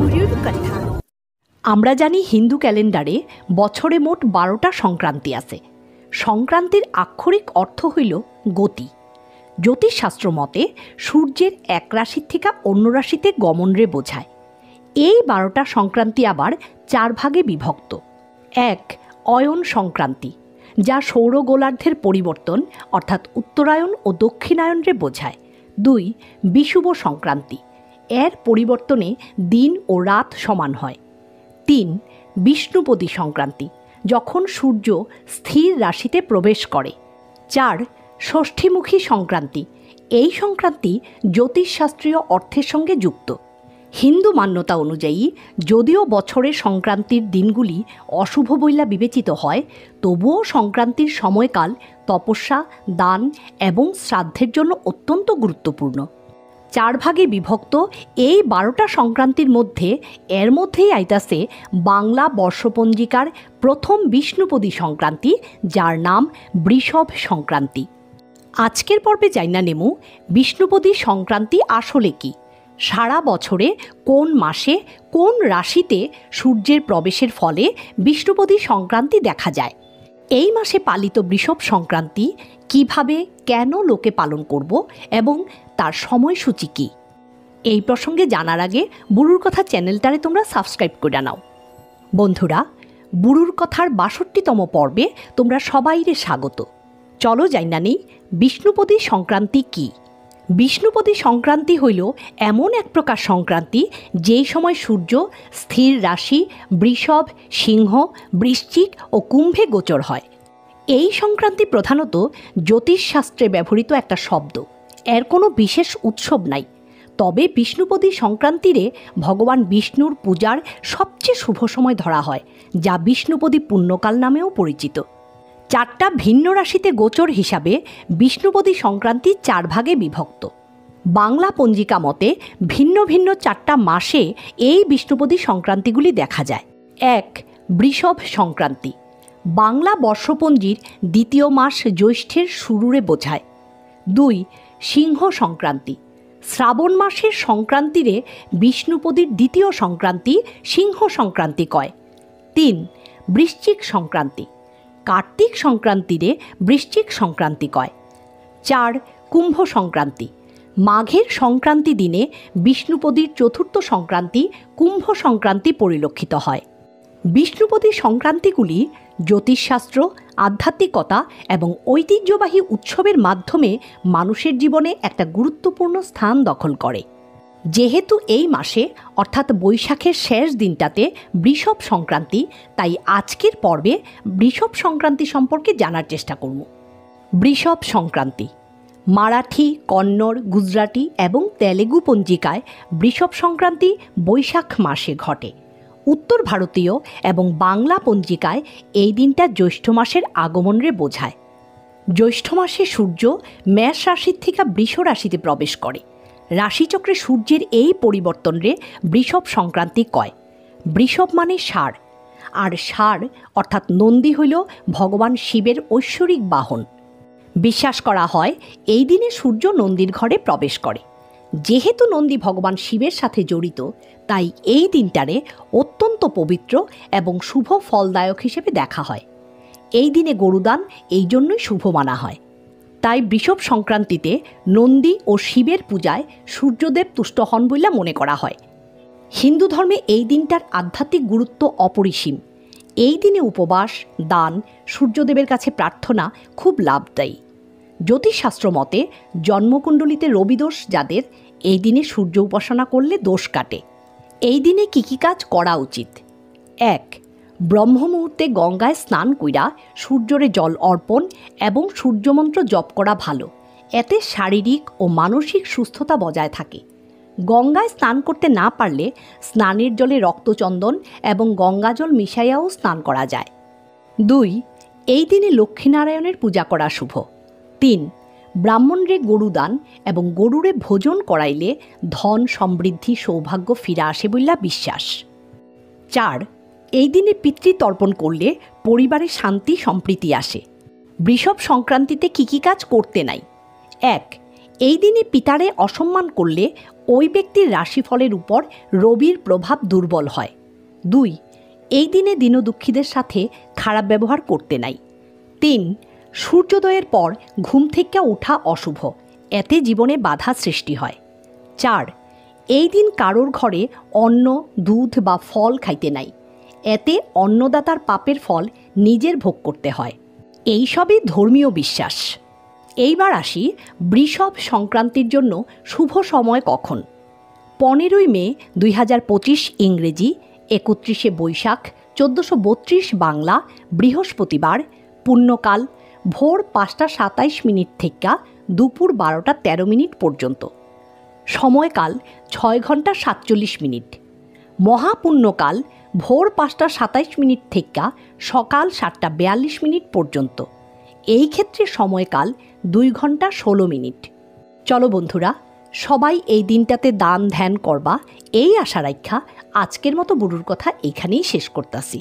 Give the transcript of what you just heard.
গুরুর কথা। আমরা জানি হিন্দু ক্যালেন্ডারে বছরে মোট 12টা সংক্রান্তি আছে। সংক্রান্তির আক্ষরিক অর্থ হইল গতি। জ্যোতিষশাস্ত্র মতে সূর্যের এক রাশির থেকে অন্য রাশিতে গমনরে বোঝায়। এই 12টা সংক্রান্তি আবার 4 ভাগে বিভক্ত। 1. অয়ন সংক্রান্তি, যা সৌরগোলার্ধের পরিবর্তন অর্থাৎ উত্তরায়ণ ও দক্ষিণায়নরে বোঝায়। 2. বিষুব সংক্রান্তি, এর পরিবর্তনে দিন ও রাত সমান হয়। 3. বিষ্ণুপদী সংক্রান্তি, যখন সূর্য স্থির রাশিতে প্রবেশ করে। 4. ষষ্ঠীমুখী সংক্রান্তি, এই সংক্রান্তি জ্যোতিষশাস্ত্রীয় অর্থের সঙ্গে যুক্ত। হিন্দু মান্যতা অনুযায়ী যদিও বছরের সংক্রান্তির দিনগুলি অশুভ বইলা বিবেচিত হয়, তবুও সংক্রান্তির সময়কাল তপস্যা, দান এবং শ্রাদ্ধের জন্য অত্যন্ত গুরুত্বপূর্ণ। 4 ভাগে বিভক্ত এই 12টা সংক্রান্তির মধ্যে এর মধ্যেই আইতাছে বাংলা বর্ষপঞ্জিকার প্রথম বিষ্ণুপদী সংক্রান্তি, যার নাম বৃষভ সংক্রান্তি। আজকের পর্বে জাইনা নেমু বিষ্ণুপদী সংক্রান্তি আসলে কি, সারা বছরে কোন মাসে কোন রাশিতে সূর্যের প্রবেশের ফলে বিষ্ণুপদী সংক্রান্তি দেখা যায়, এই মাসে পালিত বৃষভ সংক্রান্তি কিভাবে কেন লোকে পালন করব এবং তার সময়সূচি কী। এই প্রসঙ্গে জানার আগে বুড়ুর কথা চ্যানেলটারে তোমরা সাবস্ক্রাইব করে নাও। বন্ধুরা, বুড়ুর কথার 62তম পর্বে তোমরা সবাইরে স্বাগত। চলো জাইনা নেই বিষ্ণুপদী সংক্রান্তি কী। বিষ্ণুপদী সংক্রান্তি হইল এমন এক প্রকার সংক্রান্তি যেই সময় সূর্য স্থির রাশি বৃষভ, সিংহ, বৃশ্চিক ও কুম্ভে গোচর হয়। এই সংক্রান্তি প্রধানত জ্যোতিষশাস্ত্রে ব্যবহৃত একটা শব্দ। এর কোনো বিশেষ উৎসব নাই, তবে বিষ্ণুপদী সংক্রান্তিরে ভগবান বিষ্ণুর পূজার সবচেয়ে শুভ সময় ধরা হয়, যা বিষ্ণুপদী পুণ্যকাল নামেও পরিচিত। 4টা ভিন্ন রাশিতে গোচর হিসাবে বিষ্ণুপদী সংক্রান্তি 4 ভাগে বিভক্ত। বাংলা পঞ্জিকা মতে ভিন্ন ভিন্ন 4টা মাসে এই বিষ্ণুপদী সংক্রান্তিগুলি দেখা যায়। 1. বৃষভ সংক্রান্তি, বাংলা বর্ষপঞ্জির 2য় মাস জ্যৈষ্ঠের শুরুরে বোঝায়। 2. সিংহ সংক্রান্তি, শ্রাবণ মাসের সংক্রান্তিরে বিষ্ণুপদীর 2য় সংক্রান্তি সিংহ সংক্রান্তি কয়। 3. বৃশ্চিক সংক্রান্তি, কার্তিক সংক্রান্তিরে বৃশ্চিক সংক্রান্তি কয়। 4. কুম্ভ সংক্রান্তি, মাঘের সংক্রান্তি দিনে বিষ্ণুপদীর 4র্থ সংক্রান্তি কুম্ভ সংক্রান্তি পরিলক্ষিত হয়। বিষ্ণুপদী সংক্রান্তিগুলি জ্যোতিষশাস্ত্র, আধ্যাত্মিকতা এবং ঐতিহ্যবাহী উৎসবের মাধ্যমে মানুষের জীবনে একটা গুরুত্বপূর্ণ স্থান দখল করে। যেহেতু এই মাসে অর্থাৎ বৈশাখের শেষ দিনটাতে বৃষভ সংক্রান্তি, তাই আজকের পর্বে বৃষভ সংক্রান্তি সম্পর্কে জানার চেষ্টা করব। বৃষভ সংক্রান্তি মারাঠি, কন্নড়, গুজরাটি এবং তেলেগু পঞ্জিকায় বৃষভ সংক্রান্তি বৈশাখ মাসে ঘটে। উত্তর ভারতীয় এবং বাংলা পঞ্জিকায় এই দিনটা জ্যৈষ্ঠ মাসের আগমনরে বোঝায়। জ্যৈষ্ঠ মাসে সূর্য মেষ রাশির থেকে বৃষ রাশিতে প্রবেশ করে। রাশিচক্রে সূর্যের এই পরিবর্তনরে বৃষভ সংক্রান্তি কয়। বৃষভ মানে ষাঁড়, আর ষাঁড় অর্থাৎ নন্দী হইল ভগবান শিবের ঐশ্বরিক বাহন। বিশ্বাস করা হয় এই দিনে সূর্য নন্দীর ঘরে প্রবেশ করে। যেহেতু নন্দী ভগবান শিবের সাথে জড়িত, তাই এই দিনটারে অত্যন্ত পবিত্র এবং শুভ ফলদায়ক হিসেবে দেখা হয়। এই দিনে গরুদান এই জন্যই শুভ মানা হয়। তাই বৃষভ সংক্রান্তিতে নন্দী ও শিবের পূজায় সূর্যদেব তুষ্ট হন বলে মনে করা হয়। হিন্দু ধর্মে এই দিনটার আধ্যাত্মিক গুরুত্ব অপরিসীম। এই দিনে উপবাস, দান, সূর্যদেবের কাছে প্রার্থনা খুব লাভদায়ী। জ্যোতিষশাস্ত্র মতে জন্মকুণ্ডলিতে রবিদোষ যাদের, এই দিনে সূর্য উপাসনা করলে দোষ কাটে। এই দিনে কী কী কাজ করা উচিত? 1. ব্রহ্ম মুহূর্তে গঙ্গায় স্নান কইরা সূর্যরে জল অর্পণ এবং সূর্যমন্ত্র জপ করা ভালো। এতে শারীরিক ও মানসিক সুস্থতা বজায় থাকে। গঙ্গায় স্নান করতে না পারলে স্নানের জলে রক্তচন্দন এবং গঙ্গাজল মিশাইয়াও স্নান করা যায়। 2. এই দিনে লক্ষ্মীনারায়ণের পূজা করা শুভ। 3. ব্রাহ্মণরে গরু দান এবং গরুরে ভোজন করাইলে ধন, সমৃদ্ধি, সৌভাগ্য ফিরা আসে বইলা বিশ্বাস। 4. এই দিনে পিতৃতর্পণ করলে পরিবারে শান্তি সম্প্রীতি আসে। বৃষভ সংক্রান্তিতে কী কী কাজ করতে নাই? 1. এই দিনে পিতারে অসম্মান করলে ওই ব্যক্তির রাশিফলের উপর রবির প্রভাব দুর্বল হয়। 2. এই দিনে দীনদুঃখীদের সাথে খারাপ ব্যবহার করতে নাই। 3. সূর্যোদয়ের পর ঘুম থেকে ওঠা অশুভ, এতে জীবনে বাধা সৃষ্টি হয়। 4. এই দিন কারোর ঘরে অন্ন, দুধ বা ফল খাইতে নাই, এতে অন্নদাতার পাপের ফল নিজের ভোগ করতে হয়। এই সবই ধর্মীয় বিশ্বাস। এইবার আসি বৃষভ সংক্রান্তির জন্য শুভ সময় কখন। 15 মে 2025 ইংরেজি, 31 বৈশাখ 1432 বাংলা, বৃহস্পতিবার, পুণ্যকাল ভোর 5:27 থেকে দুপুর 12:13 পর্যন্ত। সময়কাল 6 ঘন্টা 47 মিনিট। মহাপুণ্যকাল ভোর 5:27 থেকে সকাল 7:42 পর্যন্ত। এই ক্ষেত্রে সময়কাল 2 ঘন্টা 16 মিনিট। চলো বন্ধুরা, সবাই এই দিনটাতে দান ধ্যান করবা, এই আশা রাখা আজকের মতো বুড়ুর কথা এখানেই শেষ করতাছি।